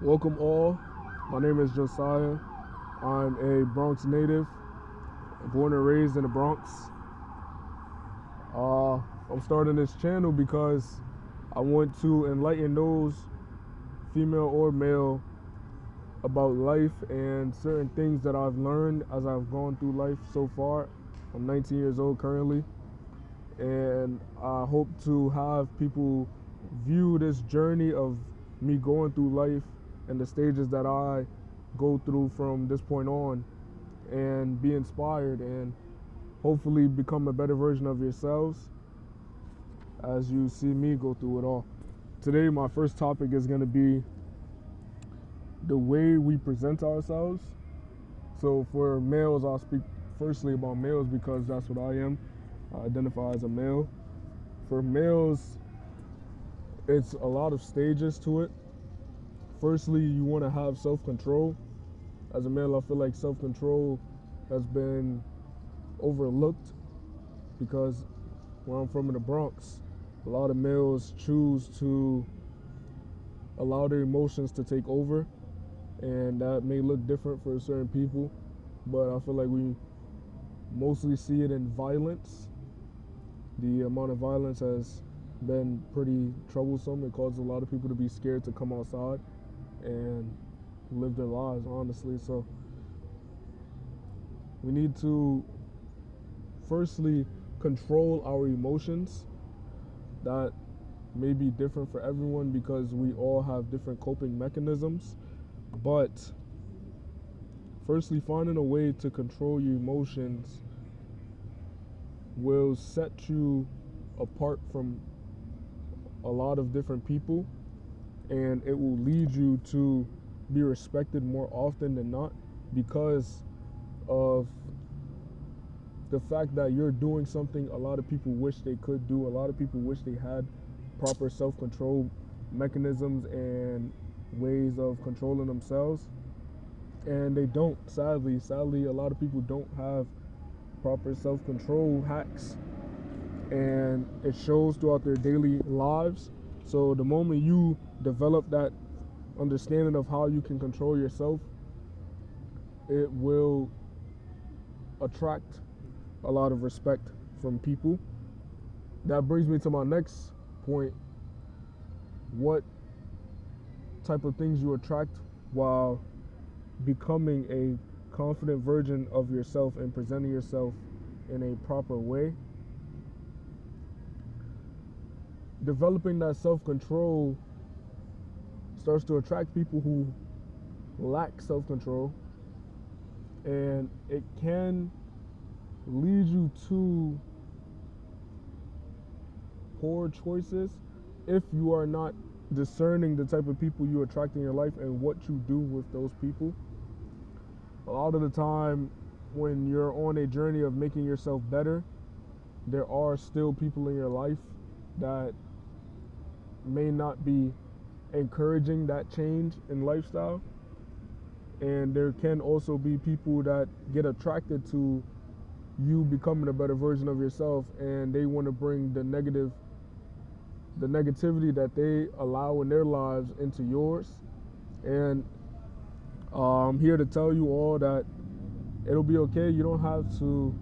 Welcome all. My name is Josiah. I'm a Bronx native, born and raised in the Bronx. I'm starting this channel because I want to enlighten those, female or male, about life and certain things that I've learned as I've gone through life so far. I'm 19 years old currently, and I hope to have people view this journey of me going through life and the stages that I go through from this point on and be inspired and hopefully become a better version of yourselves as you see me go through it all. Today, my first topic is going to be the way we present ourselves. So for males, I'll speak firstly about males because that's what I am. I identify as a male. For males, it's a lot of stages to it. Firstly, you want to have self-control. As a male, I feel like self-control has been overlooked because where I'm from in the Bronx, a lot of males choose to allow their emotions to take over, and that may look different for certain people, but I feel like we mostly see it in violence. The amount of violence has been pretty troublesome. It causes a lot of people to be scared to come outside and live their lives, honestly. So we need to firstly control our emotions. That may be different for everyone because we all have different coping mechanisms, but firstly, finding a way to control your emotions will set you apart from a lot of different people, and it will lead you to be respected more often than not because of the fact that you're doing something a lot of people wish they could do. A lot of people wish they had proper self-control mechanisms and ways of controlling themselves, and they don't. Sadly, a lot of people don't have proper self-control hacks, and it shows throughout their daily lives. So the moment you develop that understanding of how you can control yourself, it will attract a lot of respect from people. That brings me to my next point. What type of things you attract while becoming a confident version of yourself and presenting yourself in a proper way? Developing that self-control starts to attract people who lack self-control, and it can lead you to poor choices if you are not discerning the type of people you attract in your life and what you do with those people. A lot of the time, when you're on a journey of making yourself better, there are still people in your life that may not be encouraging that change in lifestyle, and there can also be people that get attracted to you becoming a better version of yourself, and they want to bring the negativity that they allow in their lives into yours. And I'm here to tell you all that it'll be okay. You don't have to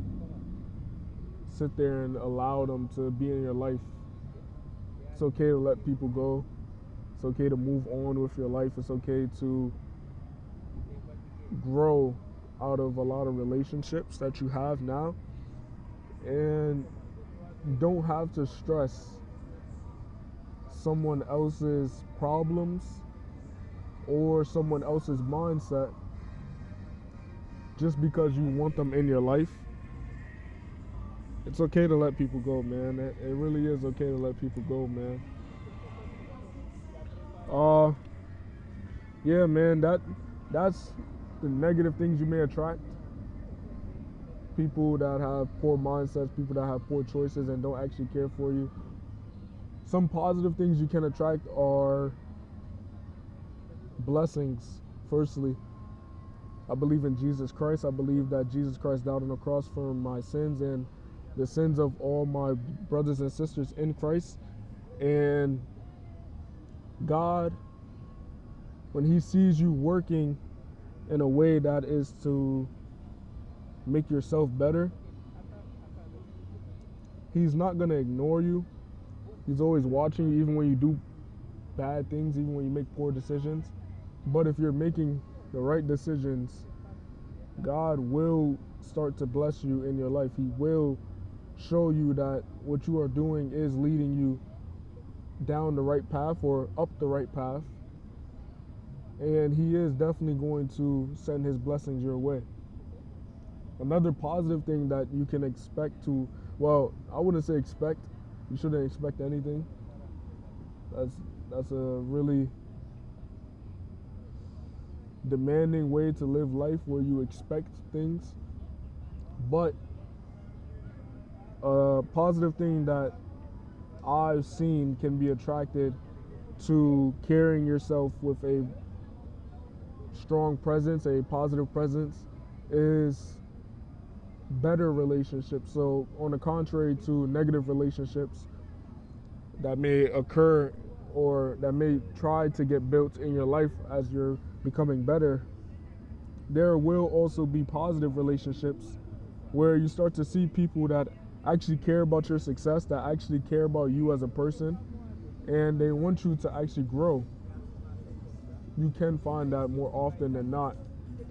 sit there and allow them to be in your life. It's okay to let people go. It's okay to move on with your life. It's okay to grow out of a lot of relationships that you have now. And you don't have to stress someone else's problems or someone else's mindset just because you want them in your life. It's okay to let people go, man. It really is okay to let people go, man. Yeah, man, that's the negative things you may attract. People that have poor mindsets, people that have poor choices and don't actually care for you. Some positive things you can attract are blessings. Firstly, I believe in Jesus Christ. I believe that Jesus Christ died on the cross for my sins and the sins of all my brothers and sisters in Christ. And God when he sees you working in a way that is to make yourself better, he's not going to ignore you. He's always watching you, even when you do bad things, even when you make poor decisions. But if you're making the right decisions, God will start to bless you in your life. He will show you that what you are doing is leading you down the right path or up the right path. And he is definitely going to send his blessings your way. Another positive thing that you can expect to, well, I wouldn't say expect. You shouldn't expect anything. That's a really demanding way to live life, where you expect things. But a positive thing that I've seen can be attracted to carrying yourself with a strong presence, a positive presence, is better relationships. So on the contrary to negative relationships that may occur or that may try to get built in your life as you're becoming better, there will also be positive relationships where you start to see people that actually care about your success, that actually care about you as a person, and they want you to actually grow. You can find that more often than not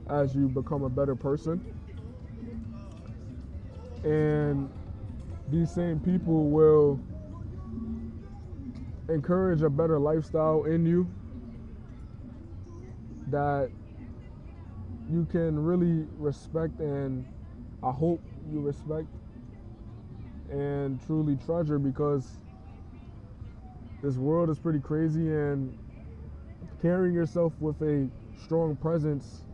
as you become a better person. And these same people will encourage a better lifestyle in you that you can really respect, and I hope you respect and truly treasure, because this world is pretty crazy, and carrying yourself with a strong presence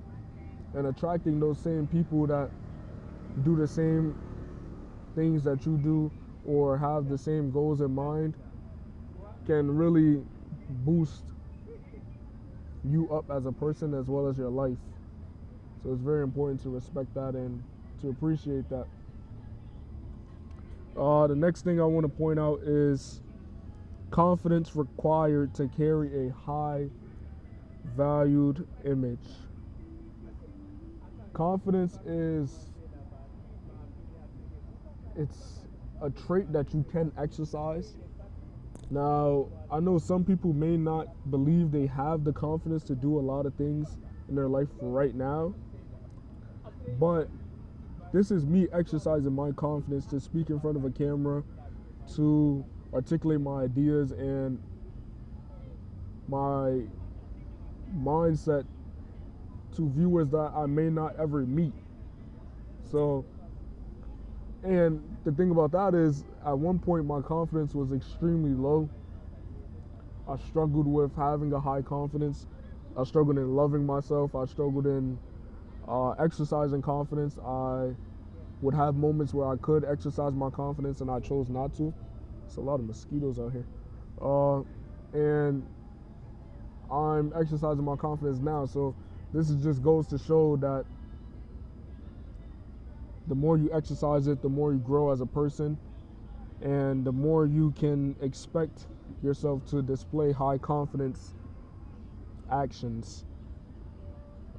and attracting those same people that do the same things that you do or have the same goals in mind can really boost you up as a person as well as your life. So it's very important to respect that and to appreciate that. The next thing I want to point out is confidence required to carry a high valued image. Confidence it's a trait that you can exercise. Now, I know some people may not believe they have the confidence to do a lot of things in their life right now, but this is me exercising my confidence to speak in front of a camera, to articulate my ideas and my mindset to viewers that I may not ever meet. So, and the thing about that is, at one point my confidence was extremely low. I struggled with having a high confidence. I struggled in loving myself. I struggled in exercising confidence. I would have moments where I could exercise my confidence and I chose not to. It's a lot of mosquitoes out here. And I'm exercising my confidence now. So this just goes to show that the more you exercise it, the more you grow as a person, and the more you can expect yourself to display high confidence actions.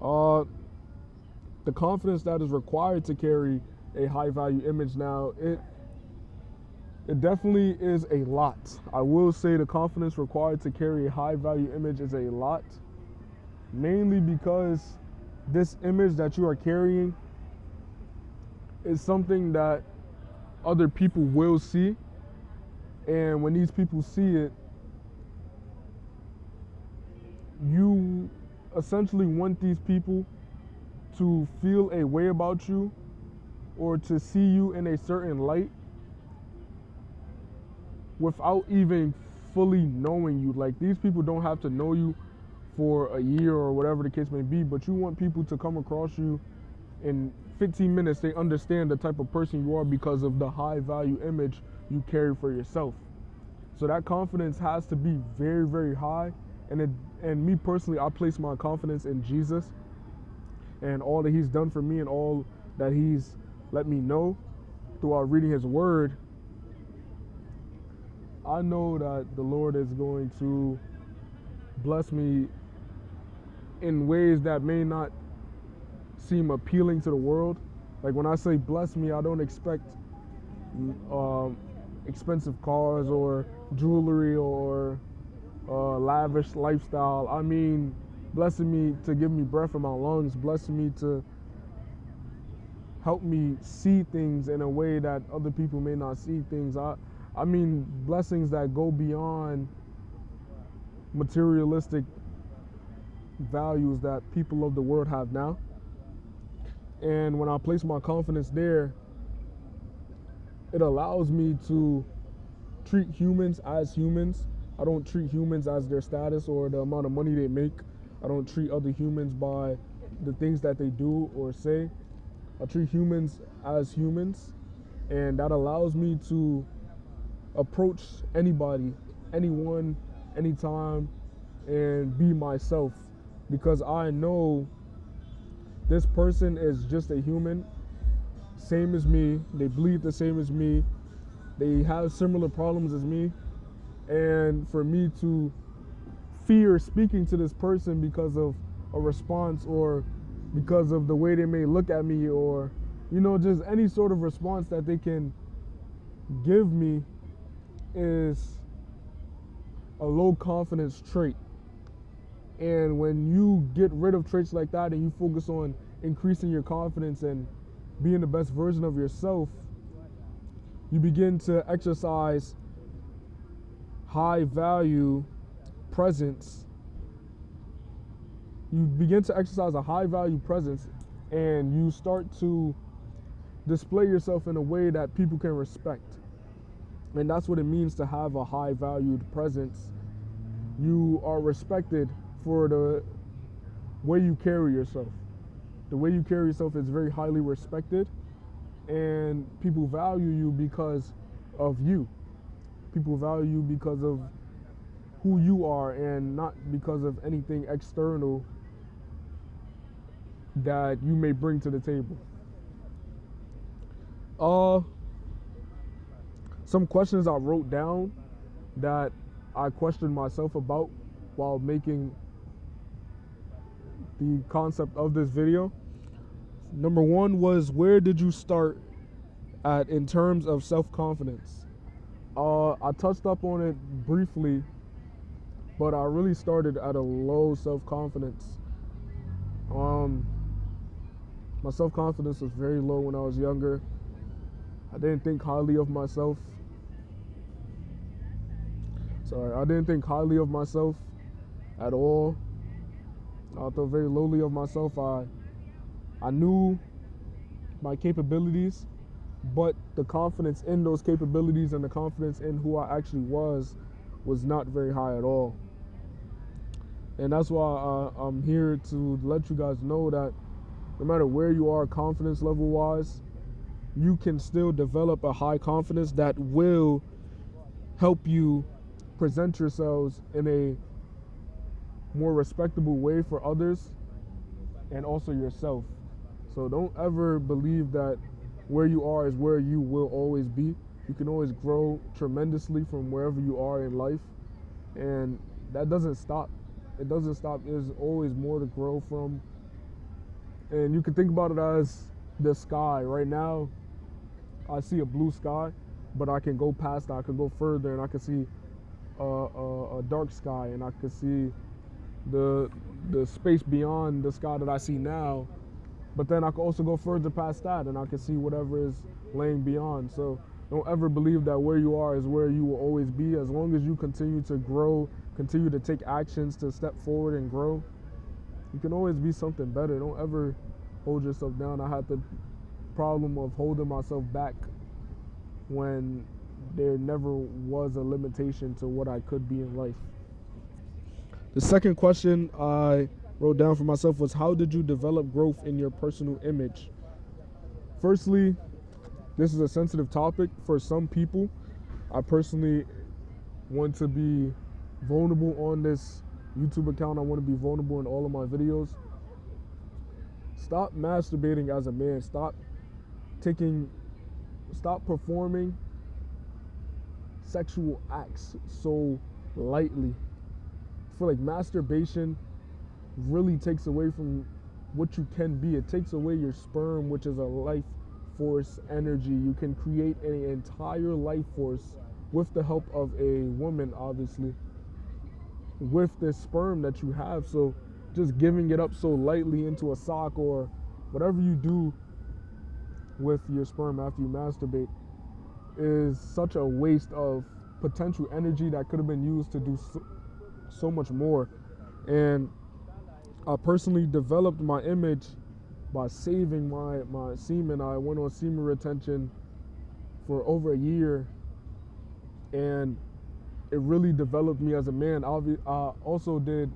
The confidence that is required to carry a high value image, now it definitely is a lot. I will say the confidence required to carry a high value image is a lot, mainly because this image that you are carrying is something that other people will see, and when these people see it, you essentially want these people to feel a way about you or to see you in a certain light without even fully knowing you. Like, these people don't have to know you for a year or whatever the case may be, but you want people to come across you in 15 minutes. They understand the type of person you are because of the high value image you carry for yourself. So that confidence has to be very, very high. And me personally, I place my confidence in Jesus and all that he's done for me and all that he's let me know throughout reading his word. I know that the Lord is going to bless me in ways that may not seem appealing to the world. Like when I say bless me, I don't expect expensive cars or jewelry or lavish lifestyle. I mean, blessing me to give me breath in my lungs, blessing me to help me see things in a way that other people may not see things. I mean blessings that go beyond materialistic values that people of the world have now. And when I place my confidence there, it allows me to treat humans as humans. I don't treat humans as their status or the amount of money they make. I don't treat other humans by the things that they do or say. I treat humans as humans, and that allows me to approach anybody, anyone, anytime, and be myself, because I know this person is just a human, same as me. They bleed the same as me. They have similar problems as me. And for me to fear speaking to this person because of a response or because of the way they may look at me or, just any sort of response that they can give me is a low confidence trait. And when you get rid of traits like that and you focus on increasing your confidence and being the best version of yourself, you begin to exercise high value presence. You begin to exercise a high value presence, and you start to display yourself in a way that people can respect. And that's what it means to have a high valued presence. You are respected for the way you carry yourself. The way you carry yourself is very highly respected, and people value you because of you. People value you because of who you are and not because of anything external that you may bring to the table. Some questions I wrote down that I questioned myself about while making the concept of this video. Number one was, where did you start at in terms of self-confidence? I touched up on it briefly, but I really started at a low self-confidence. My self-confidence was very low when I was younger. I didn't think highly of myself. I didn't think highly of myself at all. I thought very lowly of myself. I knew my capabilities, but the confidence in those capabilities and the confidence in who I actually was not very high at all. And that's why I'm here to let you guys know that no matter where you are confidence level wise, you can still develop a high confidence that will help you present yourselves in a more respectable way for others and also yourself. So don't ever believe that where you are is where you will always be. You can always grow tremendously from wherever you are in life, and that doesn't stop. It doesn't stop. There's always more to grow from. And you can think about it as the sky. Right now, I see a blue sky, but I can go past that. I can go further, and I can see a dark sky, and I can see the space beyond the sky that I see now. But then I can also go further past that, and I can see whatever is laying beyond. So don't ever believe that where you are is where you will always be. As long as you continue to grow, continue to take actions to step forward and grow, you can always be something better. Don't ever hold yourself down. I had the problem of holding myself back when there never was a limitation to what I could be in life. The second question I wrote down for myself was, how did you develop growth in your personal image? Firstly, this is a sensitive topic for some people. I personally want to be vulnerable on this YouTube account. I want to be vulnerable in all of my videos. Stop masturbating as a man. Stop performing sexual acts so lightly. I feel like masturbation really takes away from what you can be. It takes away your sperm, which is a life force energy. You can create an entire life force with the help of a woman, obviously, with this sperm that you have. So just giving it up so lightly into a sock or whatever you do with your sperm after you masturbate is such a waste of potential energy that could have been used to do so much more. And I personally developed my image by saving my semen. I went on semen retention for over a year, and it really developed me as a man. I also did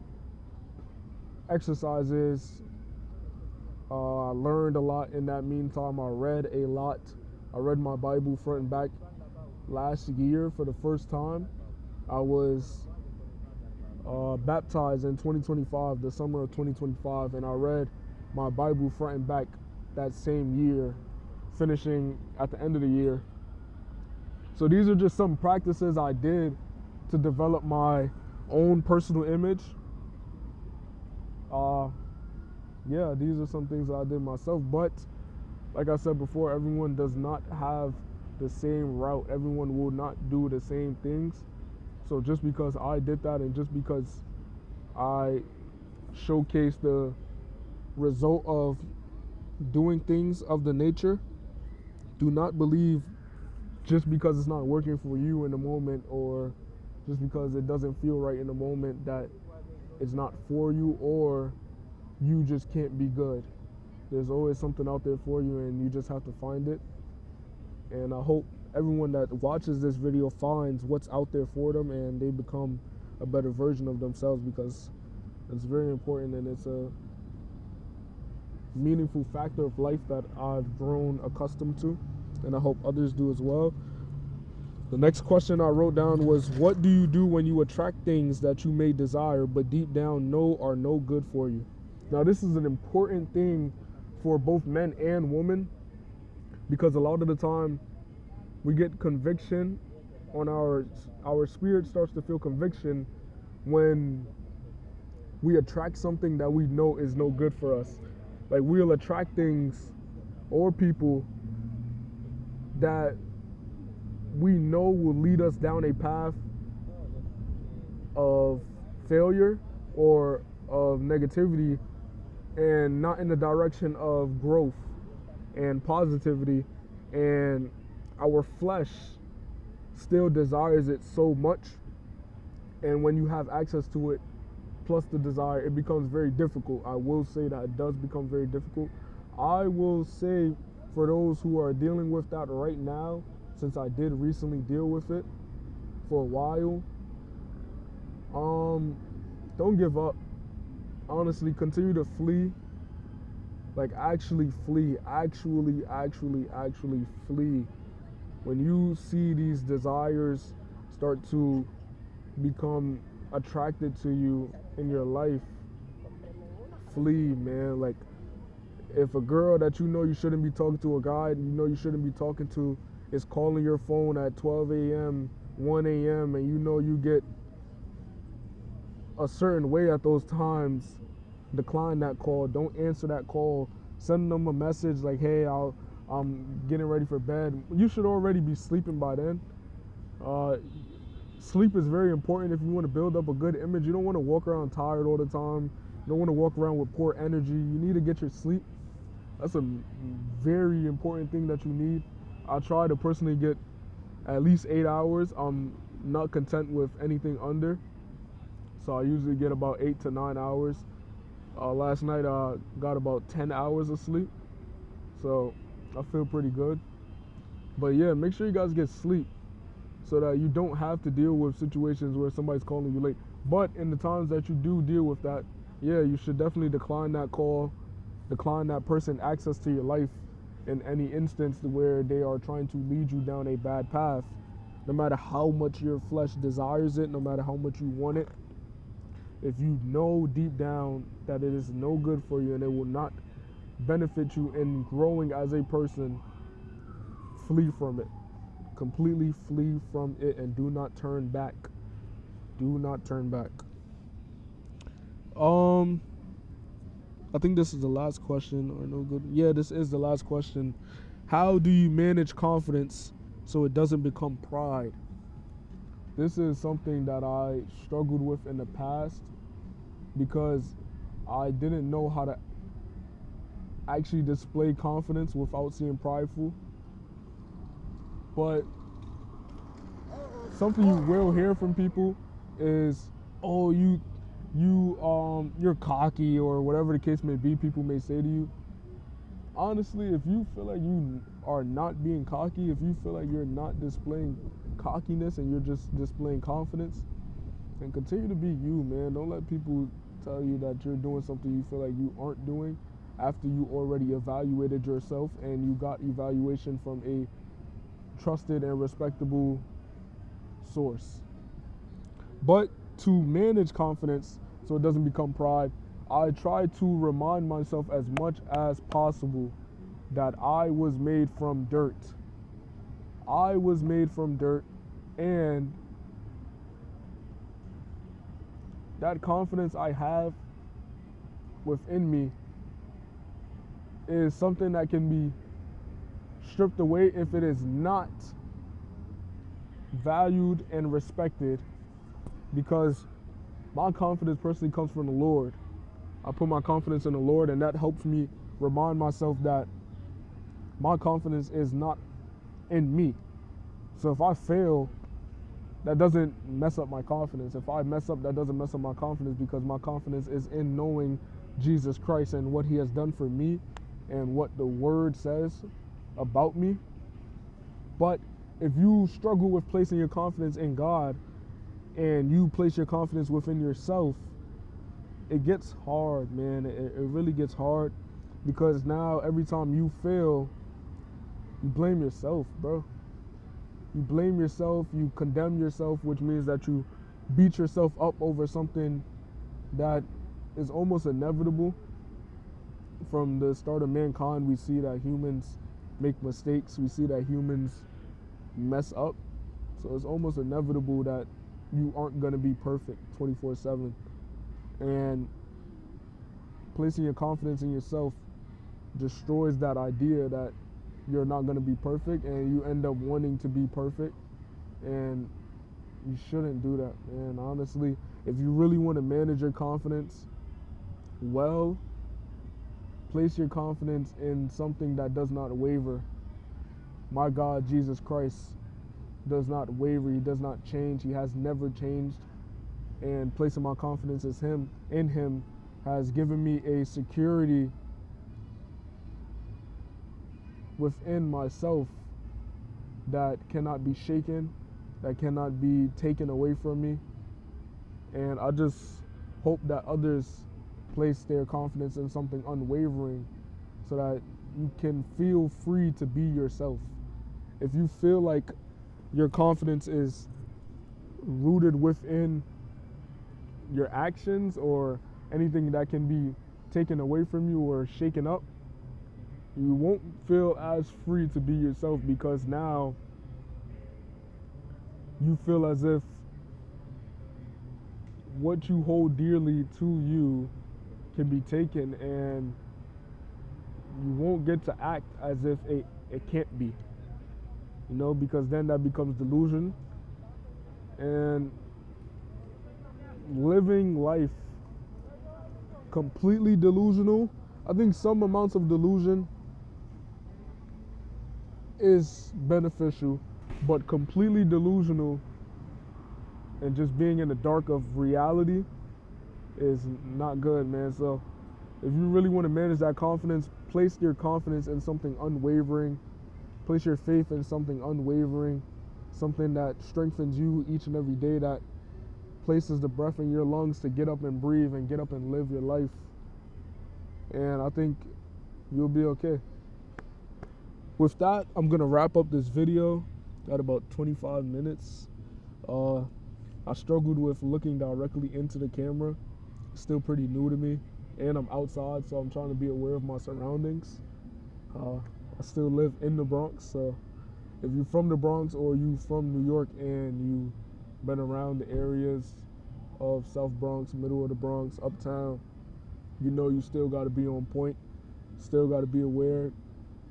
exercises. I learned a lot in that meantime. I read a lot. I read my Bible front and back last year for the first time. I was baptized in 2025, the summer of 2025, and I read my Bible front and back that same year, finishing at the end of the year. So these are just some practices I did to develop my own personal image. Yeah, these are some things I did myself, but like I said before, everyone does not have the same route. Everyone will not do the same things. So just because I did that and just because I showcased the result of doing things of the nature, do not believe just because it's not working for you in the moment or just because it doesn't feel right in the moment that it's not for you or you just can't be good. There's always something out there for you and you just have to find it. And I hope everyone that watches this video finds what's out there for them and they become a better version of themselves, because it's very important and it's a meaningful factor of life that I've grown accustomed to, and I hope others do as well. The next question I wrote down was, what do you do when you attract things that you may desire but deep down know are no good for you? Now, this is an important thing for both men and women, because a lot of the time we get conviction on our spirit starts to feel conviction when we attract something that we know is no good for us. Like, we'll attract things or people that we know will lead us down a path of failure or of negativity and not in the direction of growth and positivity, and our flesh still desires it so much, and when you have access to it plus the desire, it becomes very difficult. I will say that it does become very difficult. I will say, for those who are dealing with that right now, since I did recently deal with it for a while, don't give up. Honestly, continue to flee. Like, actually flee. Actually flee. When you see these desires start to become attracted to you in your life, flee, man. Like, if a girl that you know you shouldn't be talking to, a guy you know you shouldn't be talking to, is calling your phone at 12 a.m., 1 a.m., and you know you get a certain way at those times, decline that call. Don't answer that call. Send them a message like, hey, I'm getting ready for bed. You should already be sleeping by then. Sleep is very important if you want to build up a good image. You don't want to walk around tired all the time. You don't want to walk around with poor energy. You need to get your sleep. That's a very important thing that you need. I try to personally get at least 8 hours. I'm not content with anything under, so I usually get about 8 to 9 hours. Last night I got about 10 hours of sleep, so I feel pretty good. But yeah, make sure you guys get sleep so that you don't have to deal with situations where somebody's calling you late. But in the times that you do deal with that, yeah, you should definitely decline that call, decline that person access to your life in any instance where they are trying to lead you down a bad path. No matter how much your flesh desires it, no matter how much you want it, if you know deep down that it is no good for you and it will not benefit you in growing as a person, flee from it. Completely flee from it and do not turn back. Do not turn back. I think this is the last question, or no good. Yeah, this is the last question. How do you manage confidence so it doesn't become pride? This is something that I struggled with in the past because I didn't know how to actually display confidence without seeming prideful. But something you will hear from people is, "Oh, you're cocky," or whatever the case may be. People may say to you. Honestly, if you feel like you are not being cocky, if you feel like you're not displaying cockiness and you're just displaying confidence, then continue to be you, man. Don't let people tell you that you're doing something you feel like you aren't doing after you already evaluated yourself and you got evaluation from a trusted and respectable source. But to manage confidence so it doesn't become pride, I try to remind myself as much as possible that I was made from dirt. I was made from dirt, and that confidence I have within me is something that can be stripped away if it is not valued and respected, because my confidence personally comes from the Lord. I put my confidence in the Lord, and that helps me remind myself that my confidence is not in me. So if I fail, that doesn't mess up my confidence. If I mess up, that doesn't mess up my confidence, because my confidence is in knowing Jesus Christ and what he has done for me and what the word says about me. But if you struggle with placing your confidence in God and you place your confidence within yourself, it gets hard, man. It really gets hard, because now every time you fail, you blame yourself, bro. You blame yourself, you condemn yourself, which means that you beat yourself up over something that is almost inevitable. From the start of mankind, we see that humans make mistakes. We see that humans mess up. So it's almost inevitable that you aren't going to be perfect 24/7. And placing your confidence in yourself destroys that idea that you're not going to be perfect, and you end up wanting to be perfect. And you shouldn't do that, man. Honestly, if you really want to manage your confidence well, place your confidence in something that does not waver. My God, Jesus Christ, does not waver. He does not change. He has never changed. And placing my confidence in him has given me a security within myself that cannot be shaken, that cannot be taken away from me. And I just hope that others place their confidence in something unwavering so that you can feel free to be yourself. If you feel like your confidence is rooted within your actions or anything that can be taken away from you or shaken up, you won't feel as free to be yourself, because now you feel as if what you hold dearly to you can be taken, and you won't get to act as if it can't be, because then that becomes delusion. And living life completely delusional, I think some amounts of delusion is beneficial, but completely delusional and just being in the dark of reality is not good, man. So if you really want to manage that confidence, place your confidence in something unwavering. Place your faith in something unwavering, something that strengthens you each and every day, that places the breath in your lungs to get up and breathe and get up and live your life. And I think you'll be okay. With that, I'm gonna wrap up this video. Got about 25 minutes. I struggled with looking directly into the camera. It's still pretty new to me, and I'm outside, so I'm trying to be aware of my surroundings. I still live in the Bronx, so if you're from the Bronx or you from New York and you've been around the areas of South Bronx, middle of the Bronx, uptown, you know you still got to be on point, still got to be aware.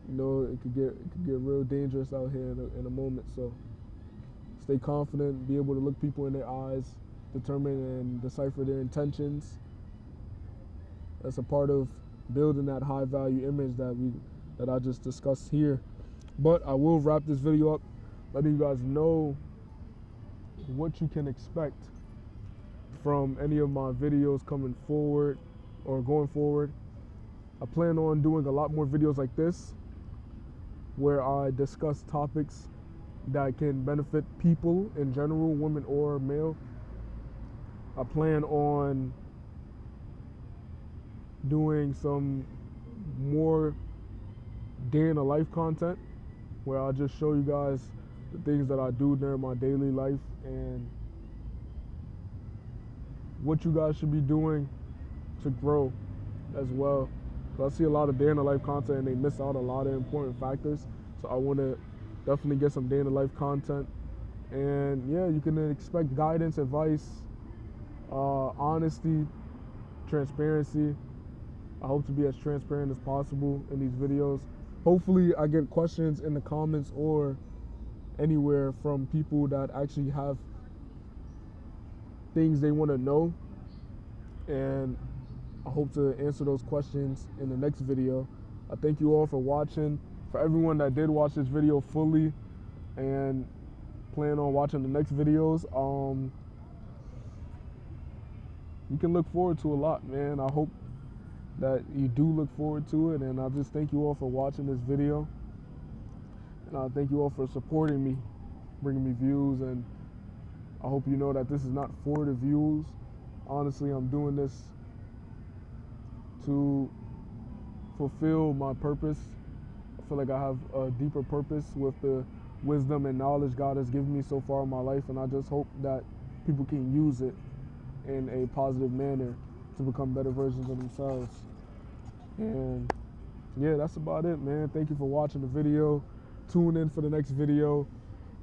You know, it could get real dangerous out here in a moment. So stay confident, be able to look people in their eyes, determine and decipher their intentions. That's a part of building that high value image that I just discussed here. But I will wrap this video up, letting you guys know what you can expect from any of my videos coming forward or going forward. I plan on doing a lot more videos like this where I discuss topics that can benefit people in general, women or male. I plan on doing some more day in the life content where I'll just show you guys the things that I do during my daily life and what you guys should be doing to grow as well. I see a lot of day in the life content and they miss out a lot of important factors. So I want to definitely get some day in the life content. And yeah, you can expect guidance, advice, honesty, transparency. I hope to be as transparent as possible in these videos. Hopefully I get questions in the comments or anywhere from people that actually have things they want to know, and I hope to answer those questions in the next video. I thank you all for watching. For everyone that did watch this video fully and plan on watching the next videos, you can look forward to a lot, man. I hope that you do look forward to it, and I just thank you all for watching this video. And I thank you all for supporting me, bringing me views, and I hope you know that this is not for the views. Honestly, I'm doing this to fulfill my purpose. I feel like I have a deeper purpose with the wisdom and knowledge God has given me so far in my life, and I just hope that people can use it in a positive manner to become better versions of themselves. And yeah, that's about it, man. Thank you for watching the video. Tune in for the next video,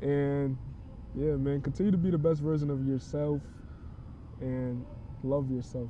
and yeah, man, continue to be the best version of yourself and love yourself.